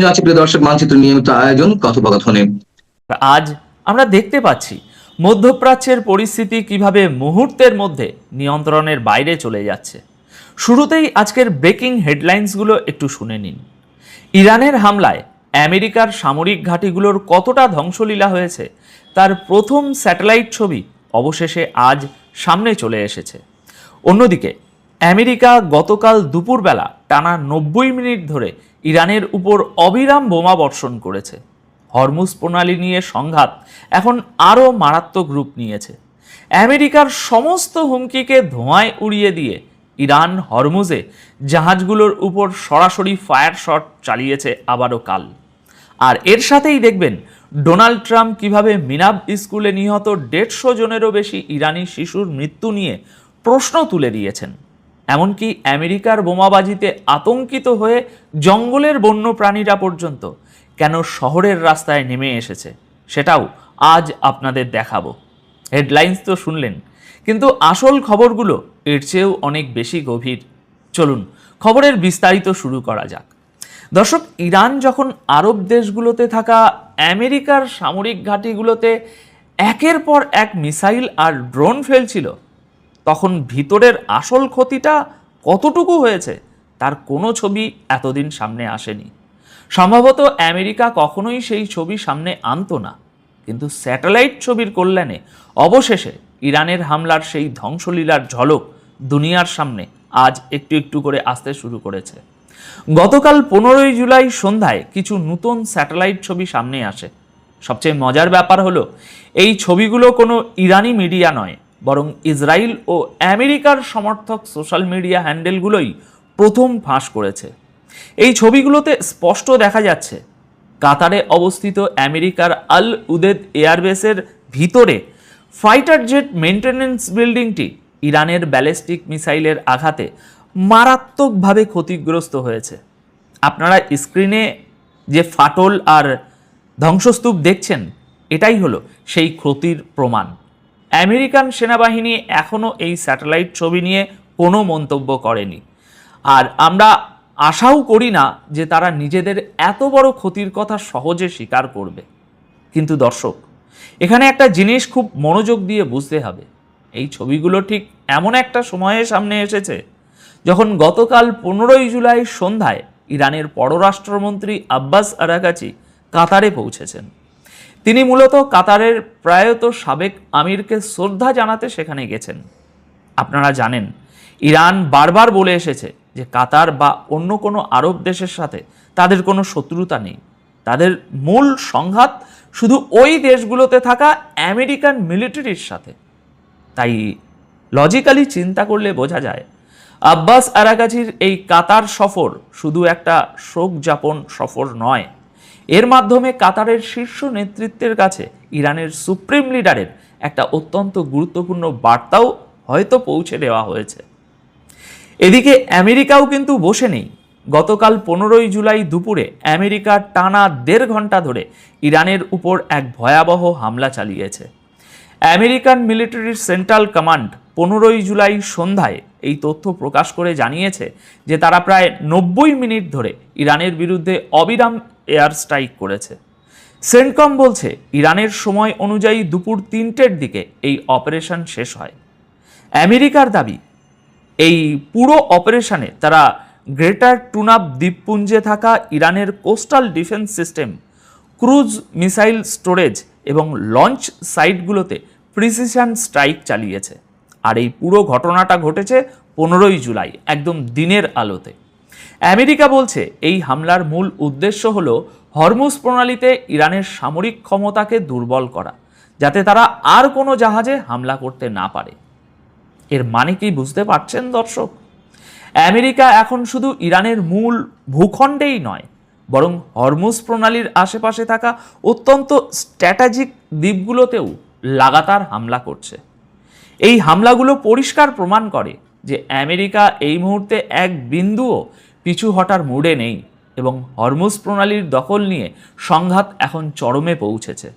যাচ্ছি প্রিয় দর্শক, মানচিত্র নিয়মিত আয়োজন কথোপকথনে। আজ আমরা দেখতে পাচ্ছি মধ্যপ্রাচ্যের পরিস্থিতি কিভাবে মুহূর্তের মধ্যে নিয়ন্ত্রণের বাইরে চলে যাচ্ছে। শুরুতেই আজকের ব্রেকিং হেডলাইন্সগুলো একটু শুনে নিন। ইরানের হামলায় আমেরিকার সামরিক ঘাঁটিগুলোর কতটা ধ্বংসলীলা হয়েছে তার প্রথম স্যাটেলাইট ছবি অবশেষে আজ সামনে চলে এসেছে। অন্যদিকে আমেরিকা গতকাল দুপুরবেলা টানা 90 মিনিট ধরে ইরানের উপর অবিরাম বোমা বর্ষণ করেছে। হরমুজ প্রণালী নিয়ে সংঘাত এখন আরও মারাত্মক রূপ নিয়েছে। আমেরিকার সমস্ত হুমকিকে ধোঁয়ায় উড়িয়ে দিয়ে ইরান হরমুজে জাহাজগুলোর উপর সরাসরি ফায়ার শট চালিয়েছে আবারও কাল। আর এর সাথেই দেখবেন ডোনাল্ড ট্রাম্প কিভাবে মিনাব স্কুলে নিহত 150 জনেরও বেশি ইরানি শিশুর মৃত্যু নিয়ে প্রশ্ন তুলে দিয়েছেন। এমনকি আমেরিকার বোমাবাজিতে আতঙ্কিত হয়ে জঙ্গলের বন্য প্রাণীরা পর্যন্ত কেন শহরের রাস্তায় নেমে এসেছে সেটাও আজ আপনাদের দেখাবো। হেডলাইন্স তো শুনলেন, কিন্তু আসল খবরগুলো এর চেয়েও অনেক বেশি গভীর। চলুন খবরের বিস্তারিত শুরু করা যাক। দর্শক, ইরান যখন আরব দেশগুলোতে থাকা আমেরিকার সামরিক ঘাঁটিগুলোতে একের পর এক মিসাইল আর ড্রোন ফেলছিল, তখন ভিতরের আসল ক্ষতিটা কতটুকু হয়েছে তার কোনো ছবি এতদিন সামনে আসেনি। সম্ভবত আমেরিকা কখনোই সেই ছবি সামনে আনতো না, কিন্তু স্যাটেলাইট ছবির কল্যাণে অবশেষে ইরানের হামলার সেই ধ্বংসলীলার ঝলক দুনিয়ার সামনে আজ একটু একটু করে আসতে শুরু করেছে। গতকাল 15 জুলাই সন্ধ্যায় কিছু নতুন স্যাটেলাইট ছবি সামনে আসে। সবচেয়ে মজার ব্যাপার হলো, এই ছবিগুলো কোনো ইরানি মিডিয়া নয়, বরং ইসরায়েল ও আমেরিকার সমর্থক সোশ্যাল মিডিয়া হ্যান্ডেলগুলোই প্রথম ফাঁস করেছে। এই ছবিগুলোতে স্পষ্ট দেখা যাচ্ছে কাতারে অবস্থিত আমেরিকার আল উদেদ এয়ারবেসের ভিতরে ফাইটার জেট মেইনটেনেন্স বিল্ডিংটি ইরানের ব্যালিস্টিক মিসাইলের আঘাতে মারাত্মকভাবে ক্ষতিগ্রস্ত হয়েছে। আপনারা স্ক্রিনে যে ফাটল আর ধ্বংসস্তূপ দেখছেন, এটাই হলো সেই ক্ষতির প্রমাণ। আমেরিকান সেনাবাহিনী এখনও এই স্যাটেলাইট ছবি নিয়ে কোনো মন্তব্য করেনি, আর আমরা আশাও করি না যে তারা নিজেদের এত বড় ক্ষতির কথা সহজে স্বীকার করবে। কিন্তু দর্শক, এখানে একটা জিনিস খুব মনোযোগ দিয়ে বুঝতে হবে। এই ছবিগুলো ঠিক এমন একটা সময়ে সামনে এসেছে যখন গতকাল 15 জুলাই সন্ধ্যায় ইরানের পররাষ্ট্রমন্ত্রী আব্বাস আরাগাচি কাতারে পৌঁছেছেন। তিনি মূলত কাতারের প্রয়াত সাবেক আমিরকে শ্রদ্ধা জানাতে সেখানে গেছেন। আপনারা জানেন, ইরান বারবার বলে এসেছে যে কাতার বা অন্য কোনো আরব দেশের সাথে তাদের কোনো শত্রুতা নেই। তাদের মূল সংঘাত শুধু ওই দেশগুলোতে থাকা আমেরিকান মিলিটারির সাথে। তাই লজিক্যালি চিন্তা করলে বোঝা যায় আব্বাস আরাগাচির এই কাতার সফর শুধু একটা শোক যাপন সফর নয়, এর মাধ্যমে কাতারের শীর্ষ নেতৃত্বের কাছে ইরানের সুপ্রিম লিডারের একটা অত্যন্ত গুরুত্বপূর্ণ বার্তাও হয়তো পৌঁছে দেওয়া হয়েছে। এদিকে আমেরিকাও কিন্তু বসে নেই। গতকাল 15 জুলাই দুপুরে আমেরিকা টানা 1.5 ঘন্টা ধরে ইরানের উপর এক ভয়াবহ হামলা চালিয়েছে। আমেরিকান মিলিটারির সেন্ট্রাল কমান্ড 15 জুলাই সন্ধ্যায় এই তথ্য প্রকাশ করে জানিয়েছে যে তারা প্রায় 90 মিনিট ধরে ইরানের বিরুদ্ধে অবিরাম এয়ার স্ট্রাইক করেছে। সেন্টকম বলছে ইরানের সময় অনুযায়ী দুপুর 3টের দিকে এই অপারেশন শেষ হয়। আমেরিকার দাবি, এই পুরো অপারেশনে তারা গ্রেটার টুনাব দ্বীপপুঞ্জে থাকা ইরানের coastal defence system, cruise missile storage এবং লঞ্চ সাইটগুলোতে প্রিসিশন স্ট্রাইক চালিয়েছে। আর এই পুরো ঘটনাটা ঘটেছে 15 জুলাই, একদম দিনের আলোতে। আমেরিকা বলছে এই হামলার মূল উদ্দেশ্য হল হরমুজ প্রণালীতে ইরানের সামরিক ক্ষমতাকে দুর্বল করা, যাতে তারা আর কোনো জাহাজে হামলা করতে না পারে। এর মানে কি বুঝতে পারছেন দর্শক? আমেরিকা এখন শুধু ইরানের মূল ভূখণ্ডেই নয়, বরং হরমুজ প্রণালীর আশেপাশে থাকা অত্যন্ত স্ট্র্যাটেজিক দ্বীপগুলোতেও লাগাতার হামলা করছে। এই হামলাগুলো পরিষ্কার প্রমাণ করে যে আমেরিকা এই মুহূর্তে এক বিন্দুও পিছু হটার মুডে নেই এবং হরমুজ প্রণালীর দখল নিয়ে সংঘাত এখন চরমে পৌঁছেছে।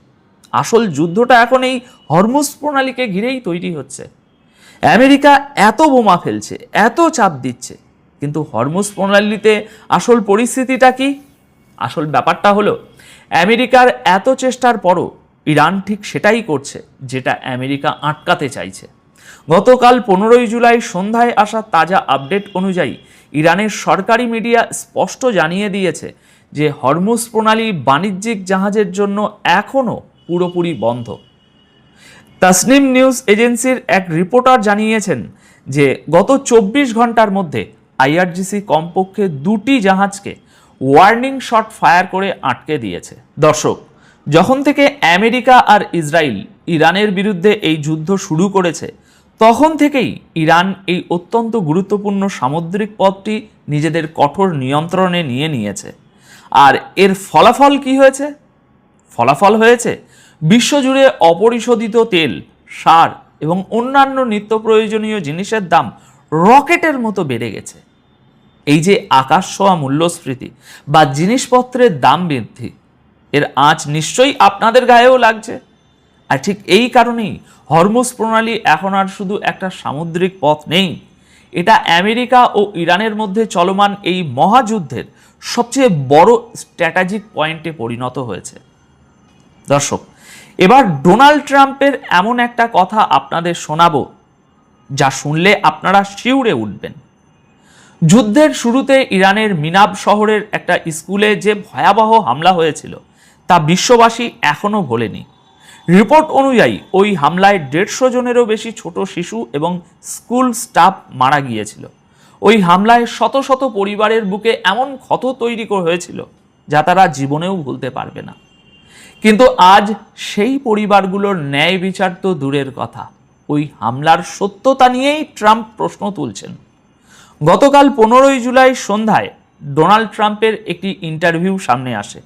আসল যুদ্ধটা এখন এই হরমুজ প্রণালীকে ঘিরেই তৈরি হচ্ছে। আমেরিকা এত বোমা ফেলছে, এত চাপ দিচ্ছে, কিন্তু হরমুজ প্রণালীতে আসল পরিস্থিতিটা কি? আসল ব্যাপারটা হলো আমেরিকার এত চেষ্টার পরও ইরান ঠিক সেটাই করছে যেটা আমেরিকা আটকাতে চাইছে। গতকাল 15ই জুলাই সন্ধ্যায় আসা তাজা আপডেট অনুযায়ী ইরানের সরকারি মিডিয়া স্পষ্ট জানিয়ে দিয়েছে যে হরমুজ প্রণালী বাণিজ্যিক জাহাজের জন্য এখনও পুরোপুরি বন্ধ। তাসনিম নিউজ এজেন্সির এক রিপোর্টার জানিয়েছেন যে গত 24 ঘন্টার মধ্যে আইআরজিসি কমপক্ষে 2টি জাহাজকে ওয়ার্নিং শট ফায়ার করে আটকে দিয়েছে। দর্শক, যখন থেকে আমেরিকা আর ইসরায়েল ইরানের বিরুদ্ধে এই যুদ্ধ শুরু করেছে তখন থেকেই ইরান এই অত্যন্ত গুরুত্বপূর্ণ সামুদ্রিক পথটি নিজেদের কঠোর নিয়ন্ত্রণে নিয়ে নিয়েছে। আর এর ফলাফল কি হয়েছে? ফলাফল হয়েছে বিশ্বজুড়ে অপরিশোধিত তেল, সার এবং অন্যান্য নিত্য প্রয়োজনীয় জিনিসের দাম রকেটের মতো বেড়ে গেছে। এই যে আকাশ ছোঁয়া মূল্যস্ফীতি বা জিনিসপত্রের দাম বৃদ্ধি, এর আঁচ নিশ্চয়ই আপনাদের গায়েও লাগছে। আর ঠিক এই কারণেই হরমুজ প্রণালী এখন আর শুধু একটা সামুদ্রিক পথ নেই, এটা আমেরিকা ও ইরানের মধ্যে চলমান এই মহাযুদ্ধের সবচেয়ে বড় স্ট্র্যাটেজিক পয়েন্টে পরিণত হয়েছে। দর্শক, এবার ডোনাল্ড ট্রাম্পের এমন একটা কথা আপনাদের শোনাবো যা শুনলে আপনারা শিউরে উঠবেন। যুদ্ধের শুরুতে ইরানের মিনাব শহরের একটা স্কুলে যে ভয়াবহ হামলা হয়েছিল তা বিশ্ববাসী এখনও ভোলেনি। রিপোর্ট অনুযায়ী ওই হামলায় 150 জনেরও বেশি ছোট শিশু এবং স্কুল স্টাফ মারা গিয়েছিল। ওই হামলায় শত শত পরিবারের বুকে এমন ক্ষত তৈরি হয়েছিল যা তারা জীবনেও ভুলতে পারবে না। কিন্তু আজ সেই পরিবারগুলোর ন্যায় বিচার তো দূরের কথা, ওই হামলার সত্যতা নিয়েই ট্রাম্প প্রশ্ন তুলছেন। গতকাল 15ই জুলাই সন্ধ্যায় ডোনাল্ড ট্রাম্পের একটি ইন্টারভিউ সামনে আসে।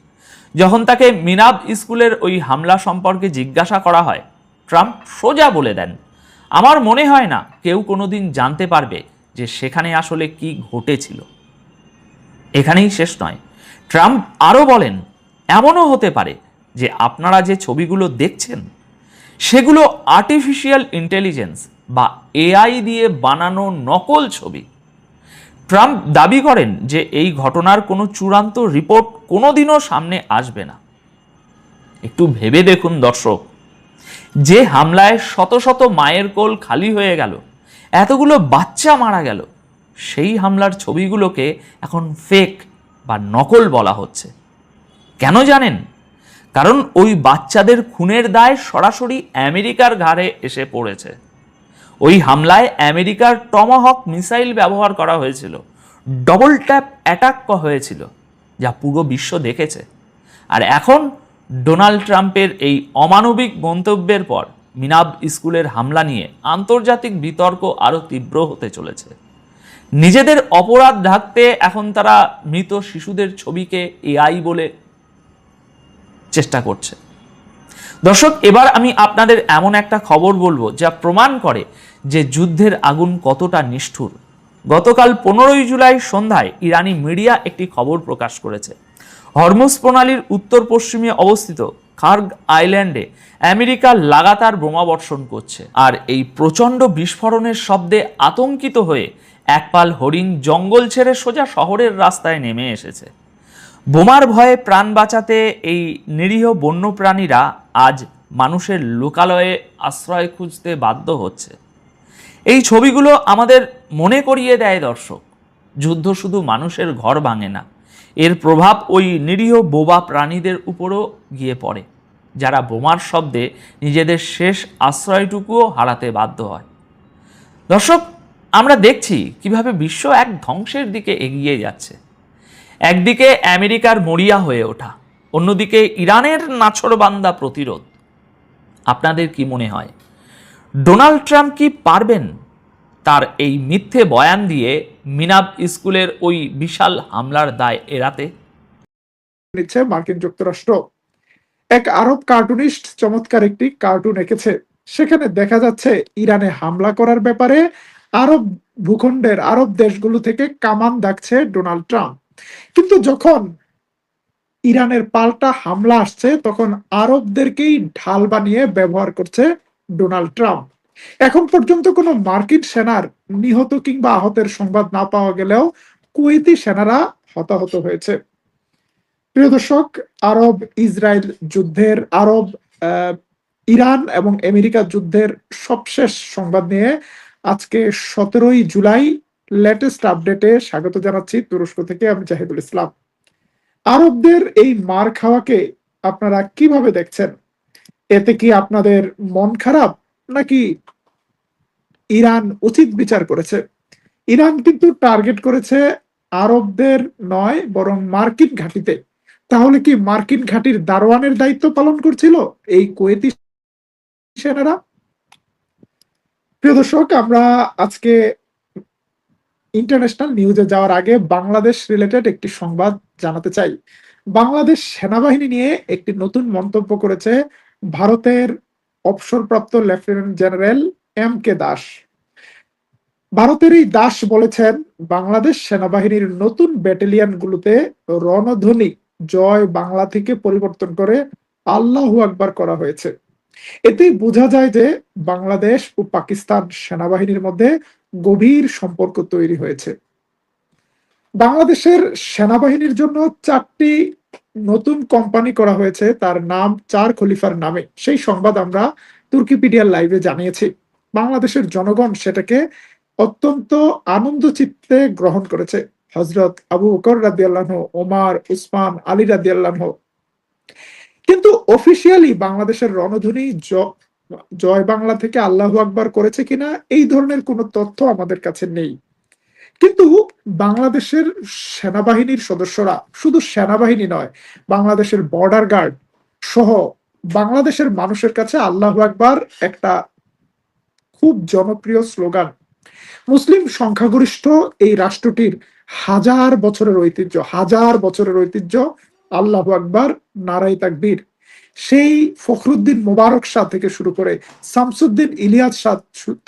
যখন তাকে মিনাব স্কুলের ওই হামলা সম্পর্কে জিজ্ঞাসা করা হয়, ট্রাম্প সোজা বলে দেন, আমার মনে হয় না কেউ কোনোদিন জানতে পারবে যে সেখানে আসলে কি ঘটেছিল। এখানেই শেষ নয়, ট্রাম্প আরও বলেন, এমনও হতে পারে যে আপনারা যে ছবিগুলো দেখছেন সেগুলো আর্টিফিশিয়াল ইন্টেলিজেন্স বা এআই দিয়ে বানানো নকল ছবি। ট্রাম্প দাবি করেন যে এই ঘটনার কোনো চূড়ান্ত রিপোর্ট কোনোদিনও সামনে আসবে না। একটু ভেবে দেখুন দর্শক, যে হামলায় শত শত মায়ের কোল খালি হয়ে গেল, এতগুলো বাচ্চা মারা গেল, সেই হামলার ছবিগুলোকে এখন ফেক বা নকল বলা হচ্ছে। কেন জানেন? কারণ ওই বাচ্চাদের খুনের দায় সরাসরি আমেরিকার ঘাড়ে এসে পড়েছে। ওই হামলায় আমেরিকার টমাহক মিসাইল ব্যবহার করা হয়েছিল, ডবল ট্যাপ অ্যাটাক হয়েছিল, যা পুরো বিশ্ব দেখেছে। আর এখন ডোনাল্ড ট্রাম্পের এই অমানবিক মন্তব্যের পর মিনাব স্কুলের হামলা নিয়ে আন্তর্জাতিক বিতর্ক আরও তীব্র হতে চলেছে। নিজেদের অপরাধ ঢাকতে এখন তারা মৃত শিশুদের ছবিকে এআই বলে চেষ্টা করছে। দর্শক, এবার আমি আপনাদের এমন একটা খবর বলবো যা প্রমাণ করে যে যুদ্ধের আগুন কতটা নিষ্ঠুর। গতকাল 15ই জুলাই সন্ধ্যায় ইরানি মিডিয়া একটি খবর প্রকাশ করেছে। হরমুজ প্রণালীর উত্তর পশ্চিমে অবস্থিত খার্গ আইল্যান্ডে আমেরিকা লাগাতার বোমাবর্ষণ করছে। আর এই প্রচণ্ড বিস্ফোরণের শব্দে আতঙ্কিত হয়ে একপাল হরিণ জঙ্গল ছেড়ে সোজা শহরের রাস্তায় নেমে এসেছে। বোমার ভয়ে প্রাণ বাঁচাতে এই নিরীহ বন্যপ্রাণীরা আজ মানুষের লোকালয়ে আশ্রয় খুঁজতে বাধ্য হচ্ছে। এই ছবিগুলো আমাদের মনে করিয়ে দেয় দর্শক, যুদ্ধ শুধু মানুষের ঘর ভাঙে না, এর প্রভাব ওই নিরীহ বোবা প্রাণীদের উপরও গিয়ে পড়ে, যারা বোমার শব্দে নিজেদের শেষ আশ্রয়টুকুও হারাতে বাধ্য হয়। দর্শক, আমরা দেখছি কিভাবে বিশ্ব এক ধ্বংসের দিকে এগিয়ে যাচ্ছে। একদিকে আমেরিকার মরিয়া হয়ে ওঠা, অন্যদিকে ইরানের নাছোড়বান্দা প্রতিরোধ। আপনাদের কি মনে হয়, ডোনাল্ড ট্রাম্প কি পারবেন তার এই মিথ্যে বয়ান দিয়ে মিনাব স্কুলের ওই বিশাল হামলার দায় এড়াতে? নিচ্ছে মার্কিন যুক্তরাষ্ট্র। এক আরব কার্টুনিস্ট চমৎকার একটি কার্টুন এঁকেছে। সেখানে দেখা যাচ্ছে ইরানে হামলা করার ব্যাপারে আরব ভূখণ্ডের আরব দেশগুলো থেকে কামান দাগছে ডোনাল্ড ট্রাম্প। কিন্তু যখন ইরানের পাল্টা হামলা আসছে তখন আরবদেরকেই ঢাল বানিয়ে ব্যবহার করছে ডোনাল্ড ট্রাম্প। এখন পর্যন্ত কোনো মার্কিন সেনার নিহত কিংবা আহতের সংবাদ না পাওয়া গেলেও কুয়েতি সেনারা হতাহত হয়েছে। প্রিয় দর্শক, আরব ইসরায়েল যুদ্ধের আরব আহ, ইরান এবং আমেরিকা যুদ্ধের সবশেষ সংবাদ নিয়ে আজকে 17ই জুলাই লেটেস্ট আপডেটে স্বাগত জানাচ্ছি তুরস্ক থেকে। আমি জাহিদুল ইসলাম। আরবদের এই মার খাওয়াকে আপনারা কিভাবে দেখছেন? এতে কি আপনাদের মন খারাপ, নাকি ইরান উচিত বিচার করেছে? ইরান কিন্তু টার্গেট করেছে আরবদের নয়, বরং মার্কিন ঘাঁটিতে। তাহলে কি মার্কিন ঘাঁটির দারোয়ানের দায়িত্ব পালন করছিল এই কুয়েতি সেনারা? প্রিয় দর্শক, আমরা আজকে ইন্টারন্যাশনাল নিউজে যাওয়ার আগে বাংলাদেশ রিলেটেড একটি সংবাদ জানাতে চাই। বাংলাদেশ সেনাবাহিনী নিয়ে একটি নতুন মন্তব্য করেছে ভারতের অবসরপ্রাপ্ত lieutenant general M K Das. ভারতের এই দাস বলেছেন, বাংলাদেশ সেনাবাহিনীর নতুন ব্যাটালিয়নগুলোতে রণধ্বনি জয় বাংলা থেকে পরিবর্তন করে আল্লাহু আকবার করা হয়েছে। এতেই বোঝা যায় যে বাংলাদেশ ও পাকিস্তান সেনাবাহিনীর মধ্যে গভীর সম্পর্ক তৈরি হয়েছে। বাংলাদেশের সেনাবাহিনীর জন্য 4টি নতুন কোম্পানি করা হয়েছে, তার নাম 4 খলিফার নামে। সেই সংবাদ আমরা তুর্কিপিডিয়ার লাইভে জানিয়েছি। বাংলাদেশের জনগণ সেটাকে অত্যন্ত আনন্দ চিত্তে গ্রহণ করেছে। হযরত আবু বকর রাদিয়াল্লাহু, ওমর, উসমান, আলী রাদিয়াল্লাহু। কিন্তু অফিসিয়ালি বাংলাদেশের রণধ্বনি জয় বাংলা থেকে আল্লাহু আকবার করেছে কিনা এই ধরনের কোনো তথ্য আমাদের কাছে নেই। কিন্তু বাংলাদেশের সেনাবাহিনীর সদস্যরা, শুধু সেনাবাহিনী নয়, বাংলাদেশের বর্ডার গার্ড সহ বাংলাদেশের মানুষের কাছে আল্লাহু আকবার একটা খুব জনপ্রিয় স্লোগান। মুসলিম সংখ্যাগরিষ্ঠ এই রাষ্ট্রটির হাজার বছরের ঐতিহ্য আল্লাহু আকবার, নারায়ে তাকবীর। সেই ফখরুদ্দিন মোবারক শাহ থেকে শুরু করে, শামসুদ্দিন ইলিয়াস শাহ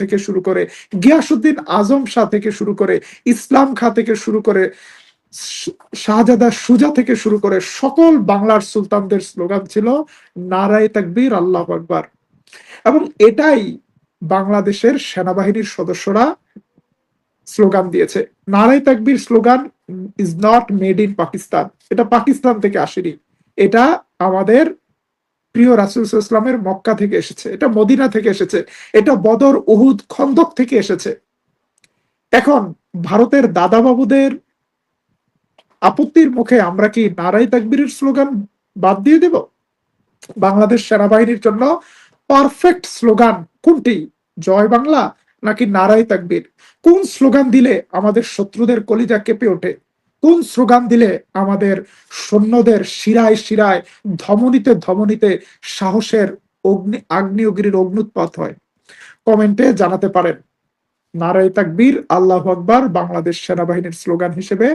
থেকে শুরু করে, গিয়াসুদ্দিন আজম শাহ থেকে শুরু করে, ইসলাম খাঁ থেকে শুরু করে, শাহজাদা সুজা থেকে শুরু করে সকল বাংলার সুলতানদের স্লোগান ছিল নারায়ে তাকবীর, আল্লাহু আকবার। এবং এটাই বাংলাদেশের সেনাবাহিনীর সদস্যরা স্লোগান দিয়েছে। নারায়ে তাকবীর slogan is not made in Pakistan, এটা পাকিস্তান থেকে আসেনি। এটা আমাদের প্রিয় রাসূল সাল্লাল্লাহু আলাইহি ওয়াসাল্লামের মক্কা থেকে এসেছে, এটা মদিনা থেকে এসেছে, এটা বদর, উহুদ, খন্দক থেকে এসেছে। এখন ভারতের দাদাবাবুদের আপত্তির মুখে আমরা কি নারায়ে তাকবীরের স্লোগান বাদ দিয়ে দেব? বাংলাদেশ সেনাবাহিনীর জন্য পারফেক্ট স্লোগান কোনটি? জয় বাংলা নাকি নারায়ে তাকবীর? কোন স্লোগান দিলে আমাদের শত্রুদের কলিজা কেঁপে ওঠে? কোন স্লোগান দিলে আমাদের সৈন্যদের শিরায় শিরায়, ধমনীতে ধমনীতে সাহসের আগ্নেয়গিরির অগ্নুৎপাত হয়? কমেন্টে জানাতে পারেন। নারায়ে তাকবীর, আল্লাহু আকবার বাংলাদেশ সেনাবাহিনীর স্লোগান হিসেবে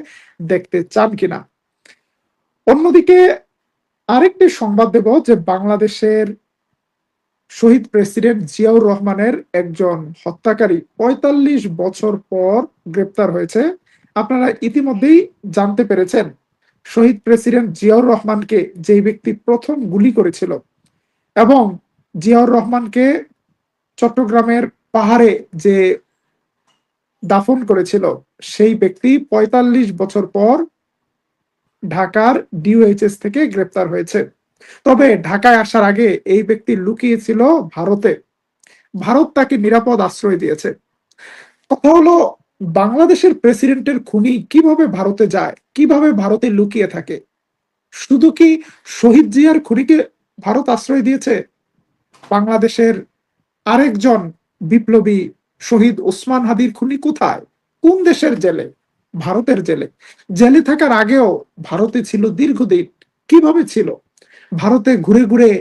দেখতে চান কিনা? অন্যদিকে আরেকটি সংবাদ দেব যে বাংলাদেশের শহীদ প্রেসিডেন্ট জিয়াউর রহমানের একজন হত্যাকারী ৪৫ বছর পর গ্রেপ্তার হয়েছে। আপনারা ইতিমধ্যেই জানতে পেরেছেন, শহীদ প্রেসিডেন্ট জিয়াউর রহমানকে যে ব্যক্তি প্রথম গুলি করেছিল এবং জিয়াউর রহমানকে চট্টগ্রামের পাহাড়ে যে দাফন করেছিল, সেই ব্যক্তি ৪৫ বছর পর ঢাকার ডিওএইচএস থেকে গ্রেপ্তার হয়েছে। তবে ঢাকায় আসার আগে এই ব্যক্তি লুকিয়েছিল ভারতে। ভারত তাকে নিরাপদ আশ্রয় দিয়েছে। কথা হলো, বাংলাদেশের প্রেসিডেন্টের খুনি কিভাবে ভারতে যায়, কিভাবে ভারতে লুকিয়ে থাকে? শুধু কি শহীদ জিয়ার খুনিকে ভারত আশ্রয় দিয়েছে? বাংলাদেশের আরেকজন বিপ্লবী শহীদ ওসমান হাদির খুনি কোথায়? কোন দেশের জেলে? ভারতের জেলে। জেলে থাকার আগেও ভারতে ছিল দীর্ঘদিন। কিভাবে ছিল? ভারতে ঘুরে ঘুরে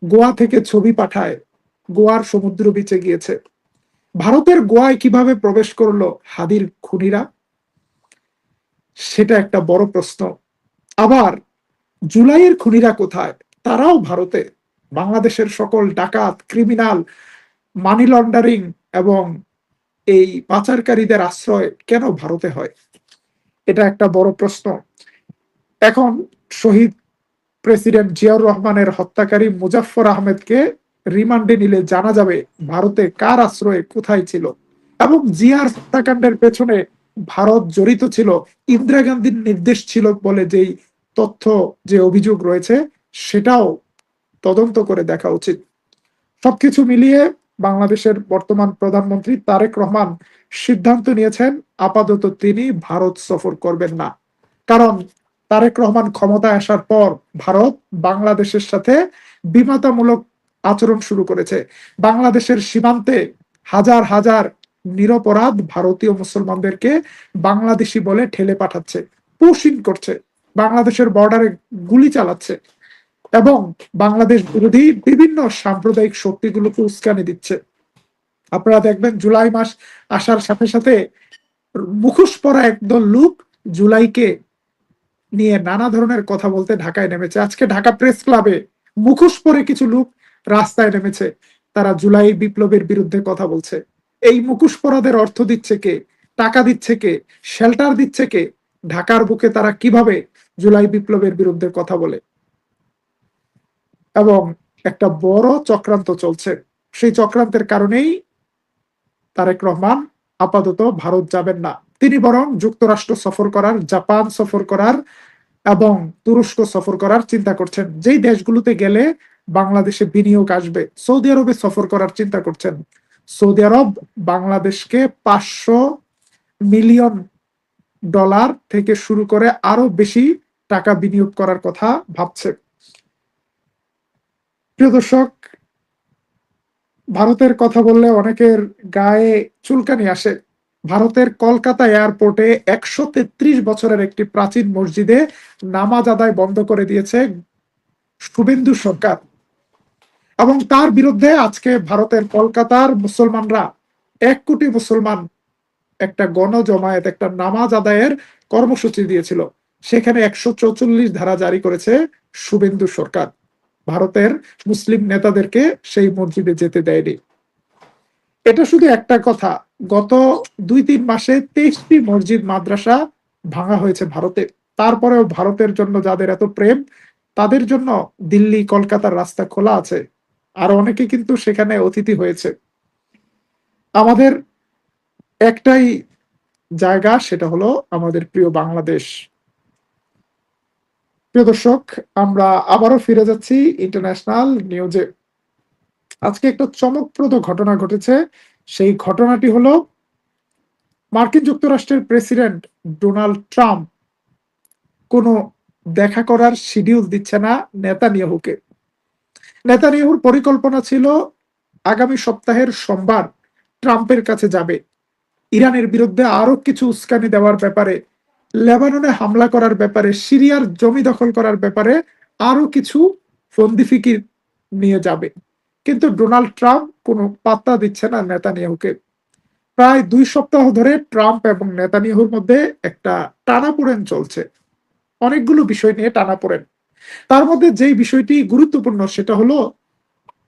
গোয়া থেকে ছবি পাঠায়, গোয়ার সমুদ্র বিচে গিয়েছে। ভারতের গোয়ায় কিভাবে প্রবেশ করলো হাদির খুনিরা? সেটা একটা বড় প্রশ্ন। আবার জুলাইয়ের খুনিরা কোথায়? তারাও ভারতে। বাংলাদেশের সকল ডাকাত, ক্রিমিনাল, মানি লন্ডারিং এবং এই পাচারকারীদের আশ্রয় কেন ভারতে হয়? এটা একটা বড় প্রশ্ন। এখন শহীদ প্রেসিডেন্ট জিয়াউর রহমানের হত্যাকারী মুজাফফর আহমেদকে রিমান্ডে নিলে জানা যাবে ভারতে কার আশ্রয়ে কোথায় ছিল। এবং জিয়ার হত্যাকাণ্ডের পেছনে ভারত জড়িত ছিল, ইন্দিরা গান্ধীর নির্দেশ ছিল বলে যেই তথ্য যে অভিযোগ রয়েছে সেটাও তদন্ত করে দেখা উচিত। সবকিছু মিলিয়ে বাংলাদেশের বর্তমান প্রধানমন্ত্রী তারেক রহমান সিদ্ধান্ত নিয়েছেন আপাতত তিনি ভারত সফর করবেন না। কারণ তারেক রহমান ক্ষমতায় আসার পর ভারত বাংলাদেশের সাথে বিমাতামূলক আচরণ শুরু করেছে। বাংলাদেশের সীমান্তে হাজার হাজার নিরপরাধ ভারতীয় মুসলমানদেরকে বাংলাদেশি বলে ঠেলে পাঠাচ্ছে, পুশিং করছে, বাংলাদেশের বর্ডারে গুলি চালাচ্ছে এবং বাংলাদেশ বিরোধী বিভিন্ন সাম্প্রদায়িক শক্তিগুলোকে উস্কানি দিচ্ছে। আপনারা দেখবেন জুলাই মাস আসার সাথে সাথে মুখোশ পরা একদল লোক জুলাইকে নিয়ে নানা ধরনের কথা বলতে ঢাকায় নেমেছে। আজকে ঢাকা প্রেস ক্লাবে মুখোশ পরে কিছু লোক রাস্তায় নেমেছে, তারা জুলাই বিপ্লবের বিরুদ্ধে কথা বলছে। এই মুখোশ পরাদের অর্থ দিচ্ছে কে, টাকা দিচ্ছে কে, শেল্টার দিচ্ছে কে? ঢাকার বুকে তারা কিভাবে জুলাই বিপ্লবের বিরুদ্ধে কথা বলে? এবং একটা বড় চক্রান্ত চলছে। সেই চক্রান্তের কারণেই তারেক রহমান আপাতত ভারত যাবেন না। তিনি বরং যুক্তরাষ্ট্র সফর করার, জাপান সফর করার এবং তুরস্ক সফর করার চিন্তা করছেন। যেই দেশগুলোতে গেলে বাংলাদেশে বিনিয়োগ আসবে। সৌদি আরবে সফর করার চিন্তা করছেন। সৌদি আরব বাংলাদেশকে 500 মিলিয়ন ডলার থেকে শুরু করে আরো বেশি টাকা বিনিয়োগ করার কথা ভাবছে। প্রিয় দর্শক, ভারতের কথা বললে অনেকের গায়ে চুলকানি আসে। ভারতের কলকাতা এয়ারপোর্টে 133 বছরের একটি প্রাচীন মসজিদে নামাজ আদায় বন্ধ করে দিয়েছে শুভেন্দু সরকার এবং তার বিরুদ্ধে আজকে ভারতের কলকাতার মুসলমানরা 1 কোটি মুসলমান একটা গণজমায়েত, একটা নামাজ আদায়ের কর্মসূচি দিয়েছিল। সেখানে 144 ধারা জারি করেছে শুভেন্দু সরকার। ভারতের মুসলিম নেতাদেরকে সেই মসজিদে যেতে দেয়নি। এটা শুধু একটা কথা, গত 2-3 মাসে 23টি মসজিদ মাদ্রাসা ভাঙা হয়েছে ভারতে। তারপরেও ভারতের জন্য যাদের এত প্রেম, তাদের জন্য দিল্লি কলকাতার রাস্তা খোলা আছে। আর অনেকে কিন্তু সেখানে অতিথি হয়েছে। আমাদের একটাই জায়গা, সেটা হলো আমাদের প্রিয় বাংলাদেশ। প্রিয় দর্শক, আমরা আবারও ফিরে যাচ্ছি ইন্টারন্যাশনাল নিউজে। আজকে একটা চমকপ্রদ ঘটনা ঘটেছে। সেই ঘটনাটি হলো মার্কিন যুক্তরাষ্ট্রের প্রেসিডেন্ট ডোনাল্ড ট্রাম্প কোনো দেখা করার শিডিউল দিচ্ছে না নেতানিয়াহুকে। নেতানিয়াহুর পরিকল্পনা ছিল আগামী সপ্তাহের সোমবার ট্রাম্পের কাছে যাবে, ইরানের বিরুদ্ধে আরো কিছু উস্কানি দেওয়ার ব্যাপারে, লেবাননে হামলা করার ব্যাপারে, সিরিয়ার জমি দখল করার ব্যাপারে আরো কিছু ফন্দি ফিকির নিয়ে যাবে। কিন্তু ডোনাল্ড ট্রাম্প কোনো পাত্তা দিচ্ছে না নেতানিয়াহুকে। প্রায় 2 সপ্তাহ ধরে ট্রাম্প এবং নেতানিয়াহুর মধ্যে একটা টানাপোড়েন চলছে। অনেকগুলো বিষয় নিয়ে টানাপোড়েন। তার মধ্যে যেই বিষয়টি গুরুত্বপূর্ণ সেটা হলো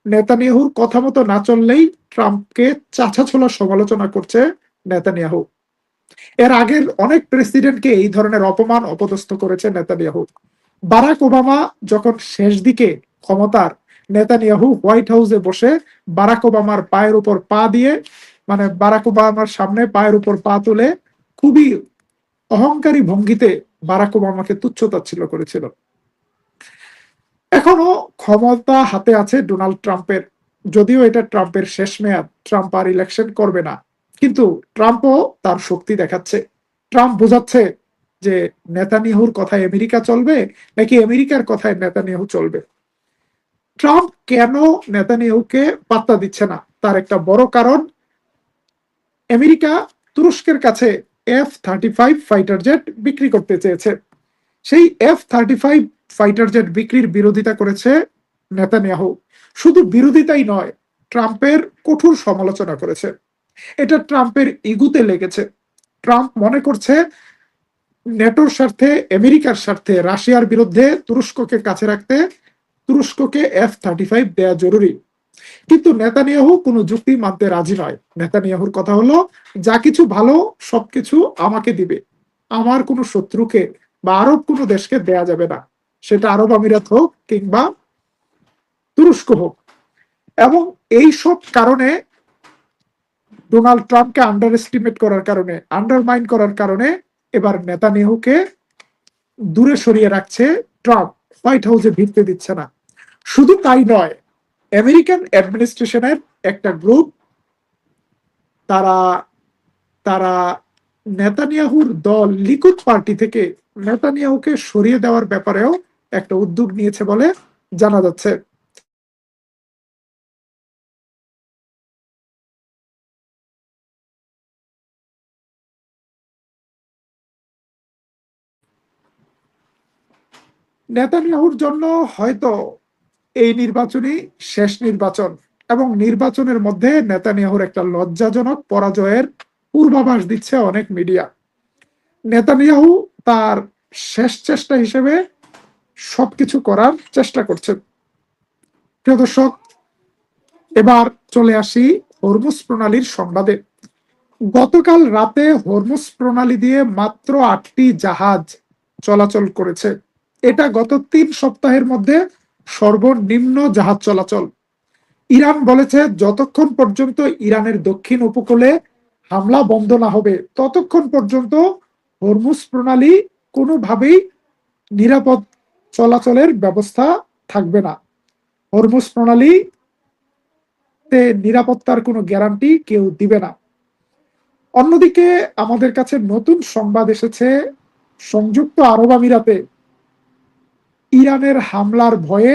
নেতানিয়াহুর কথা মতো না চললেই ট্রাম্পকে চাঁচাছোলা সমালোচনা করছে নেতানিয়াহু। এর আগের অনেক প্রেসিডেন্টকে এই ধরনের অপমান অপদস্থ করেছে নেতানিয়াহু। বারাক ওবামা যখন শেষ দিকে ক্ষমতার, নেতানিয়াহু হোয়াইট হাউসে বসে বারাক ওবামার পায়ের উপর পা দিয়ে, মানে বারাক ওবামার সামনে পায়ের উপর পা তুলে খুবই অহংকারী ভঙ্গিতে বারাক ওবামাকে তুচ্ছ-তাচ্ছিল্য করেছিল। এখনো ক্ষমতা হাতে আছে ডোনাল্ড ট্রাম্পের। যদিও এটা ট্রাম্পের শেষ মেয়াদ, ট্রাম্প আর ইলেকশন করবে না, কিন্তু ট্রাম্পও তার শক্তি দেখাচ্ছে। ট্রাম্প বোঝাচ্ছে যে নেতানিয়াহুর কথায় আমেরিকা চলবে নাকি আমেরিকার কথায় নেতানিয়াহু চলবে। ট্রাম্প কেন নেতানিয়াহুকে পাত্তা দিচ্ছে না, তার একটা বড় কারণ, আমেরিকা তুরস্কের কাছে F-35 ফাইটার জেট বিক্রি করতে চেয়েছে। সেই F-35 ফাইটার জেট বিক্রির বিরোধিতা করেছে নেতানিয়াহু। শুধু বিরোধিতাই নয়, ট্রাম্পের কঠোর সমালোচনা করেছে। এটা ট্রাম্পের ইগুতে লেগেছে। ট্রাম্প মনে করছে নেটোর স্বার্থে, আমেরিকার স্বার্থে রাশিয়ার বিরুদ্ধে তুরস্ককে কাছে রাখতে তুরস্ককে F-35 দেয়া জরুরি। কিন্তু নেতানিয়াহু কোনো যুক্তি মানতে রাজি নয়। নেতানিয়াহুর কথা হলো, যা কিছু ভালো সবকিছু আমাকে দিবে, আমার কোনো শত্রুকে বা আরব কোনো দেশকে দেয়া যাবে না, সেটা আরব আমিরাত হোক কিংবা তুরস্ক হোক। এবং এই সব কারণে ডোনাল্ড ট্রাম্পকে আন্ডার এস্টিমেট করার কারণে, আন্ডারমাইন করার কারণে এবার নেতানিয়াহুকে দূরে সরিয়ে রাখছে ট্রাম্প, হোয়াইট হাউসে ভিড়তে দিচ্ছে না। শুধু তাই নয়, আমেরিকান অ্যাডমিনিস্ট্রেশনের একটা গ্রুপ, তারা তারা নেতানিয়াহুর দল লিকুদ পার্টি থেকে নেতানিয়াহুকে সরিয়ে দেওয়ার ব্যাপারেও একটা উদ্যোগ নিয়েছে বলে জানা যাচ্ছে। নেতানিয়াহুর জন্য হয়তো এই নির্বাচনই শেষ নির্বাচন, এবং নির্বাচনের মধ্যে নেতানিয়াহুর একটা লজ্জাজনক পরাজয়ের পূর্বাভাস দিচ্ছে অনেক মিডিয়া। নেতানিয়াহু তার শেষ চেষ্টা হিসেবে সবকিছু করার চেষ্টা করছেন। প্রিয় দর্শক, এবার চলে আসি হরমুজ প্রণালীর সংবাদে। গতকাল রাতে হরমুজ প্রণালী দিয়ে মাত্র 8টি জাহাজ চলাচল করেছে। এটা গত 3 সপ্তাহের মধ্যে সর্বনিম্ন জাহাজ চলাচল। ইরান বলেছে যতক্ষণ পর্যন্ত ইরানের দক্ষিণ উপকূলে হামলা বন্ধ না হবে ততক্ষণ পর্যন্ত হরমুজ প্রণালী কোনোভাবেই নিরাপদ চলাচলের ব্যবস্থা থাকবে না। হরমুজ প্রণালীতে নিরাপত্তার কোনো গ্যারান্টি কেউ দিবে না। অন্যদিকে আমাদের কাছে নতুন সংবাদ এসেছে, সংযুক্ত আরব আমিরাতে ইরানের হামলার ভয়ে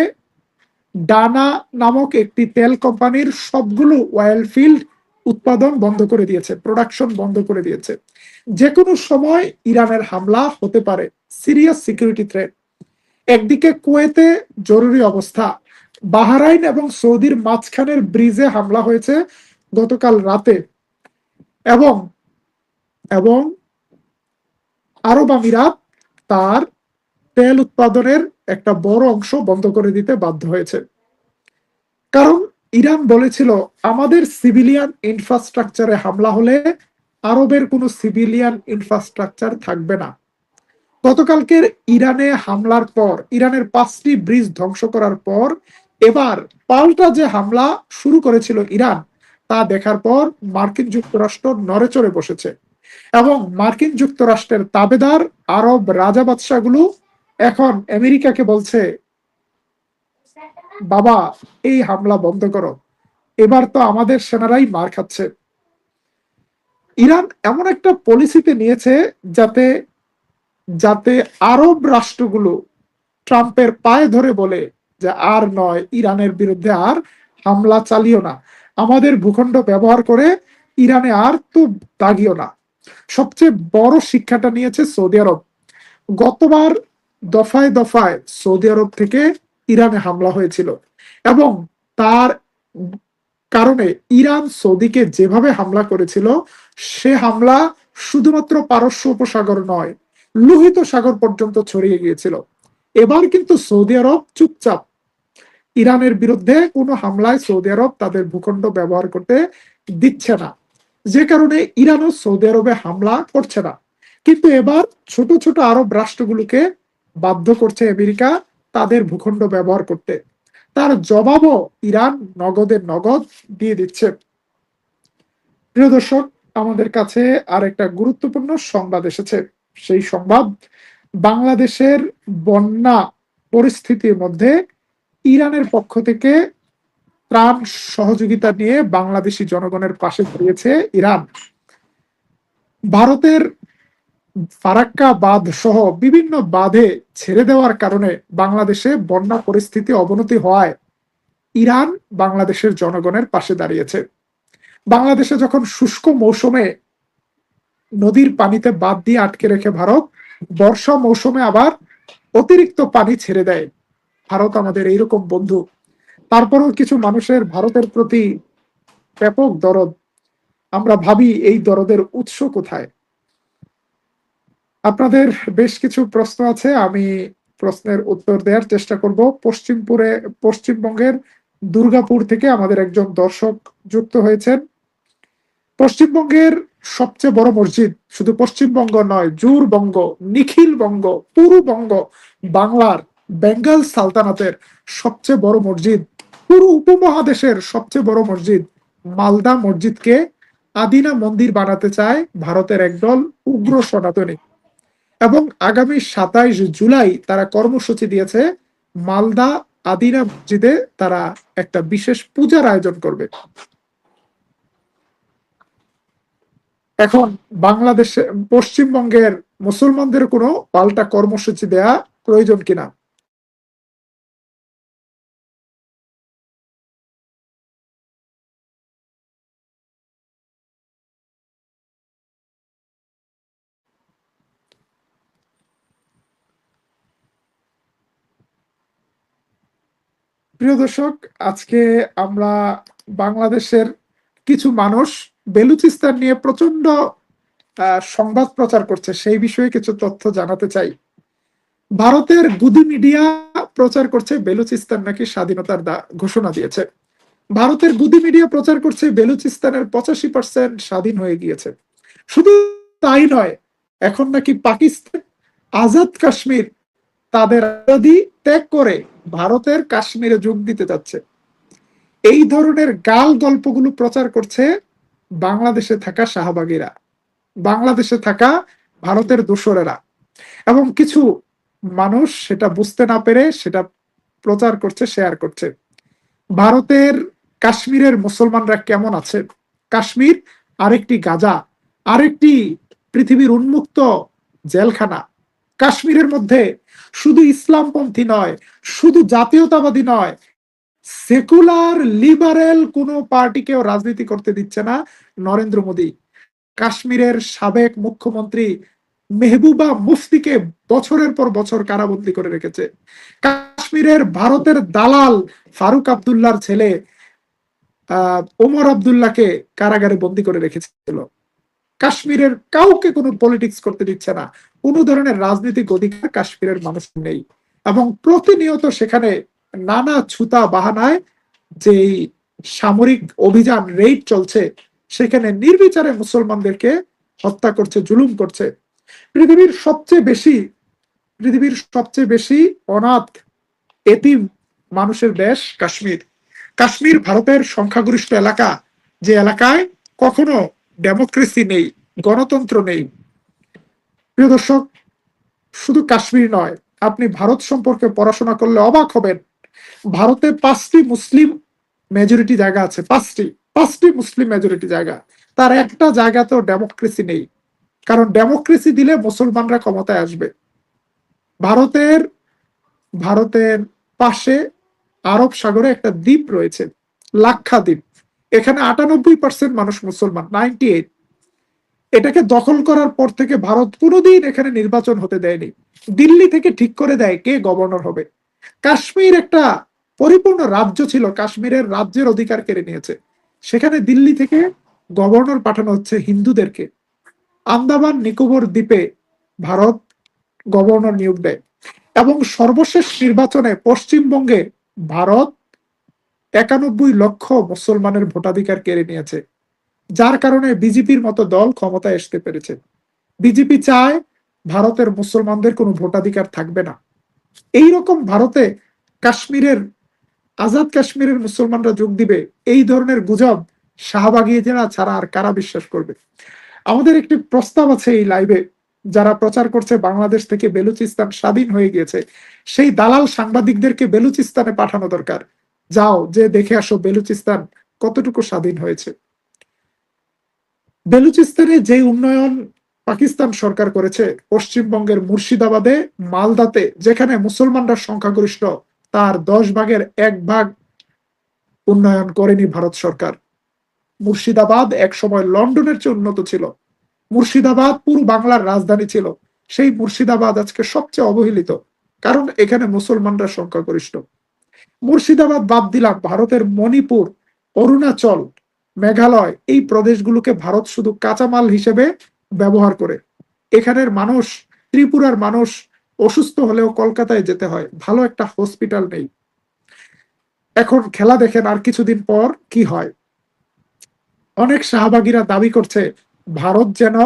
ডানা নামক একটি তেল কোম্পানির সবগুলো অয়েল ফিল্ড উৎপাদন বন্ধ করে দিয়েছে, প্রোডাকশন বন্ধ করে দিয়েছে। যে কোনো সময় ইরানের হামলা হতে পারে, সিরিয়াস সিকিউরিটি থ্রেট। একদিকে কুয়েতে জরুরি অবস্থা, বাহরাইন এবং সৌদির মাঝখানের ব্রিজে হামলা হয়েছে গতকাল রাতে, এবং এবং আরব আমিরাত তার তেল উৎপাদনের একটা বড় অংশ বন্ধ করে দিতে বাধ্য হয়েছে। কারণ ইরান বলেছিল আমাদের সিভিলিয়ান ইনফ্রাস্ট্রাকচারে হামলা হলে আরবের কোনো সিভিলিয়ান ইনফ্রাস্ট্রাকচার থাকবে না। গতকালকের ইরানে হামলার পর, ইরানের 5টি ব্রিজ ধ্বংস করার পর এবার পাল্টা যে হামলা শুরু করেছিল ইরান, তা দেখার পর মার্কিন যুক্তরাষ্ট্র নড়েচড়ে বসেছে, এবং মার্কিন যুক্তরাষ্ট্রের তাবেদার আরব রাজা বাদশাগুলো এখন আমেরিকাকে বলছে, বাবা এই হামলা বন্ধ করো, এবার তো আমাদের সেনারাই মার খাচ্ছে। ইরান এমন একটা পলিসিতে নিয়েছে যাতে যাতে আরব রাষ্ট্রগুলো ট্রাম্পের পায়ে ধরে বলে যে আর নয়, ইরানের বিরুদ্ধে আর হামলা চালিও না, আমাদের ভূখণ্ড ব্যবহার করে ইরানে আর তো দাগিও না। সবচেয়ে বড় শিক্ষাটা নিয়েছে সৌদি আরব। গতবার দফায় দফায় সৌদি আরব থেকে ইরানে হামলা হয়েছিল, এবং তার কারণে ইরান সৌদিকে যেভাবে হামলা করেছিল, সে হামলা শুধুমাত্র পারস্য উপসাগর নয়, লোহিত সাগর পর্যন্ত ছড়িয়ে গিয়েছিল। এবার কিন্তু সৌদি আরব চুপচাপ, ইরানের বিরুদ্ধে কোনো হামলায় সৌদি আরব তাদের ভূখণ্ড ব্যবহার করতে দিচ্ছে না, যে কারণে ইরানও সৌদি আরবে হামলা করছে না। কিন্তু এবার ছোট ছোট আরব রাষ্ট্রগুলোকে বাধ্য করছে আমেরিকা তাদের ভূখণ্ড ব্যবহার করতে। তার জবাবও ইরান নগদের নগদ দিয়ে দিচ্ছে। প্রিয় দর্শক, আমাদের কাছে আর একটা গুরুত্বপূর্ণ সংবাদ এসেছে। সেই সংবাদ, বাংলাদেশের বন্যা পরিস্থিতির মধ্যে ইরানের পক্ষ থেকে ত্রাণ সহযোগিতা নিয়ে বাংলাদেশি জনগণের পাশে দাঁড়িয়েছে ইরান। ভারতের ফারাক্কা বাঁধ সহ বিভিন্ন বাঁধে ছেড়ে দেওয়ার কারণে বাংলাদেশে বন্যা পরিস্থিতি অবনতি হওয়ায় ইরান বাংলাদেশের জনগণের পাশে দাঁড়িয়েছে। বাংলাদেশে যখন শুষ্ক মৌসুমে নদীর পানিতে বাঁধ দিয়ে আটকে রেখে ভারত বর্ষা মৌসুমে আবার অতিরিক্ত পানি ছেড়ে দেয়, ভারত আমাদের এইরকম বন্ধু। তারপরেও কিছু মানুষের ভারতের প্রতি ব্যাপক দরদ। আমরা ভাবি এই দরদের উৎস কোথায়? আপনাদের বেশ কিছু প্রশ্ন আছে, আমি প্রশ্নের উত্তর দেওয়ার চেষ্টা করব। পশ্চিমবঙ্গের দুর্গাপুর থেকে আমাদের একজন দর্শক যুক্ত হয়েছেন। পশ্চিমবঙ্গের সবচেয়ে বড় মসজিদ, শুধু পশ্চিমবঙ্গ নয়, জুরবঙ্গ, নিখিল বঙ্গ, পুরু বঙ্গ, বাংলার বেঙ্গল সালতানাতের সবচেয়ে বড় মসজিদ, পুরো উপমহাদেশের সবচেয়ে বড় মসজিদ মালদা মসজিদকে আদিনা মন্দির বানাতে চায় ভারতের একদল উগ্র সনাতনী। এবং আগামী 27 জুলাই তারা কর্মসূচি দিয়েছে, মালদা আদিনা মসজিদে তারা একটা বিশেষ পূজার আয়োজন করবে। এখন বাংলাদেশে, পশ্চিমবঙ্গের মুসলমানদের কোনো পাল্টা কর্মসূচি দেয়া প্রয়োজন কিনা? প্রিয় দর্শক, আজকে আমরা বাংলাদেশের কিছু মানুষ বেলুচিস্তান নিয়ে প্রচন্ড সংবাদ প্রচার করছে, সেই বিষয়ে কিছু তথ্য জানাতে চাই। ভারতের গুদি মিডিয়া প্রচার করছে বেলুচিস্তান নাকি স্বাধীনতার ঘোষণা দিয়েছে। ভারতের গুদি মিডিয়া প্রচার করছে বেলুচিস্তানের 85% স্বাধীন হয়ে গিয়েছে। শুধু তাই নয়, এখন নাকি পাকিস্তান আজাদ কাশ্মীর তাদের আজাদি ত্যাগ করে ভারতের কাশ্মীরে যোগ দিতে যাচ্ছে। এই ধরনের গাল গল্পগুলো প্রচার করছে বাংলাদেশে থাকা শাহবাগীরা, বাংলাদেশে থাকা ভারতের দোসরেরা, এবং কিছু মানুষ সেটা বুঝতে না পেরে সেটা প্রচার করছে, শেয়ার করছে। ভারতের কাশ্মীরের মুসলমানরা কেমন আছে? কাশ্মীর আরেকটি গাজা, আরেকটি পৃথিবীর উন্মুক্ত জেলখানা। কাশ্মীরের মধ্যে শুধু ইসলামপন্থী নয়, শুধু জাতীয়তাবাদী নয়, সেকুলার লিবারেল কোন পার্টিকেও রাজনীতি করতে দিচ্ছে না নরেন্দ্র মোদী। কাশ্মীরের সাবেক মুখ্যমন্ত্রী মেহবুবা মুফতিকে বছরের পর বছর কারাবন্দী করে রেখেছে। কাশ্মীরের ভারতের দালাল ফারুক আবদুল্লাহর ছেলে ওমর আবদুল্লাহকে কারাগারে বন্দী করে রেখেছিল। কাশ্মীরের কাউকে কোনো পলিটিক্স করতে দিচ্ছে না, কোনো ধরনের রাজনৈতিক অধিকার কাশ্মীরের মানুষ নেই। এবং প্রতিনিয়ত সেখানে নানা ছুতা বাহানায় যে সামরিক অভিযান রেইড চলছে, সেখানে নির্বিচারে মুসলমানদেরকে হত্যা করছে, জুলুম করছে। পৃথিবীর সবচেয়ে বেশি অনাথ এতিম মানুষের দেশ কাশ্মীর। কাশ্মীর ভারতের সংখ্যাগরিষ্ঠ এলাকা, যে এলাকায় কখনো ডেমোক্রেসি নেই, গণতন্ত্র নেই। প্রিয় দর্শক, শুধু কাশ্মীর নয়, আপনি ভারত সম্পর্কে পড়াশোনা করলে অবাক হবেন। ভারতে 5টি মুসলিম মেজরিটি জায়গা আছে, 5টি মুসলিম মেজরিটি জায়গা, তার একটা জায়গাতেও ডেমোক্রেসি নেই। কারণ ডেমোক্রেসি দিলে মুসলমানরা ক্ষমতায় আসবে। ভারতের ভারতের পাশে আরব সাগরে একটা দ্বীপ রয়েছে, লাক্ষাদ্বীপ। এখানে 98% মানুষ মুসলমান, 98। এটাকে দখল করার পর থেকে ভারত কোনোদিন এখানে নির্বাচন হতে দেয়নি। দিল্লি থেকে ঠিক করে দেয় কে গভর্নর হবে। কাশ্মীর একটা পরিপূর্ণ রাজ্য ছিল, কাশ্মীরের রাজ্যের অধিকার কেড়ে নিয়েছে। সেখানে দিল্লি থেকে গভর্নর পাঠানো হচ্ছে হিন্দুদেরকে। আন্দামান নিকোবর দ্বীপে ভারত গভর্নর নিয়োগ দেয়। এবং সর্বশেষ নির্বাচনে পশ্চিমবঙ্গে ভারত 91 লক্ষ মুসলমানের ভোটাধিকার কেড়ে নিয়েছে, যার কারণে বিজেপির মতো দল ক্ষমতায় আসতে পেরেছে। বিজেপি চায় ভারতের মুসলমানদের কোনো ভোটাধিকার থাকবে না। এইরকম ভারতে কাশ্মীরের, আজাদ কাশ্মীরের মুসলমানরা যোগ দিবে, এই ধরনের গুজব শাহবাগীরা ছাড়া আর কারা বিশ্বাস করবে? আমাদের একটি প্রস্তাব আছে এই লাইভে, যারা প্রচার করছে বাংলাদেশ থেকে বেলুচিস্তান স্বাধীন হয়ে গিয়েছে, সেই দালাল সাংবাদিকদেরকে বেলুচিস্তানে পাঠানো দরকার। যাও, যে দেখে আসো বেলুচিস্তান কতটুকু স্বাধীন হয়েছে। বেলুচিস্তানে যে উন্নয়ন পাকিস্তান সরকার করেছে, পশ্চিমবঙ্গের মুর্শিদাবাদে, মালদাতে, যেখানে মুসলমানরা সংখ্যাগরিষ্ঠ, তার 10 ভাগের 1 ভাগ উন্নয়ন করেনি ভারত সরকার। মুর্শিদাবাদ এক সময় লন্ডনের চেয়ে উন্নত ছিল। মুর্শিদাবাদ পুরো বাংলার রাজধানী ছিল। সেই মুর্শিদাবাদ আজকে সবচেয়ে অবহেলিত, কারণ এখানে মুসলমানরা সংখ্যাগরিষ্ঠ। মুর্শিদাবাদ বাদ দিলাম, ভারতের মণিপুর, অরুণাচল, মেঘালয়, এই প্রদেশগুলোকে ভারত শুধু কাঁচামাল হিসেবে ব্যবহার করে। এখানের মানুষ, ত্রিপুরার মানুষ অসুস্থ হলেও কলকাতায় যেতে হয়, ভালো একটা হসপিটাল নেই। এখন খেলা দেখেন আর কিছুদিন পর কি হয়। অনেক শাহবাগীরা দাবি করছে ভারত যেন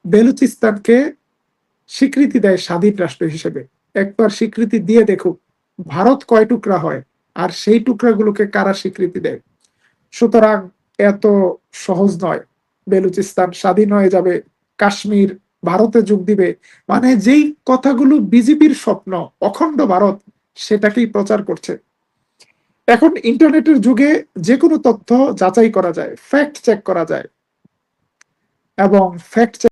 বেলুচিস্তানকে স্বীকৃতি দেয় স্বাধীন রাষ্ট্র হিসেবে। একবার স্বীকৃতি দিয়ে দেখুক ভারত কয় টুকরা হয়, আর সেই টুকরাগুলোকে কারা স্বীকৃতি দেয়। সুতরাং এত সহজ নয় বেলুচিস্তান স্বাধীন হয়ে যাবে, কাশ্মীর ভারতে যোগ দিবে, মানে যেই কথাগুলো বিজেপির স্বপ্ন অখণ্ড ভারত, সেটাকেই প্রচার করছে। এখন ইন্টারনেটের যুগে যে কোনো তথ্য যাচাই করা যায়, ফ্যাক্ট চেক করা যায় এবং ফ্যাক্ট